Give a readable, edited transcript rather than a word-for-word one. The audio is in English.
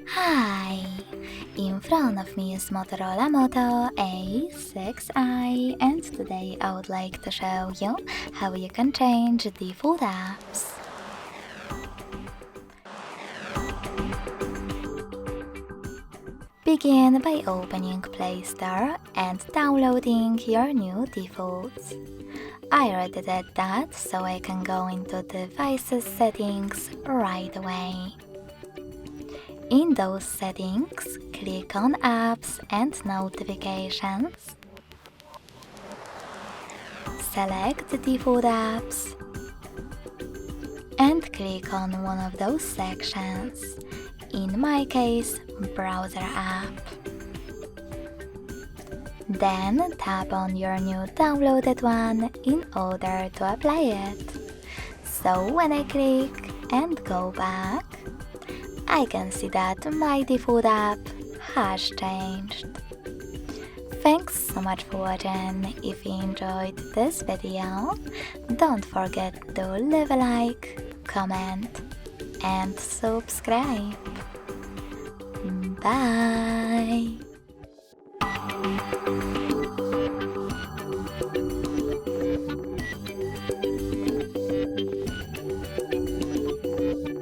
Hi! In front of me is Motorola Moto E6i, and today I would like to show you how you can change default apps. Begin by opening Play Store and downloading your new defaults. I already did that, so I can go into Devices settings right away. In those settings, click on Apps and Notifications. Select the default apps and click on one of those sections, in my case, Browser app. Then tap on your new downloaded one in order to apply it. So when I click and go back, I can see that my default app has changed. Thanks so much for watching. If you enjoyed this video, don't forget to leave a like, comment and subscribe. Bye!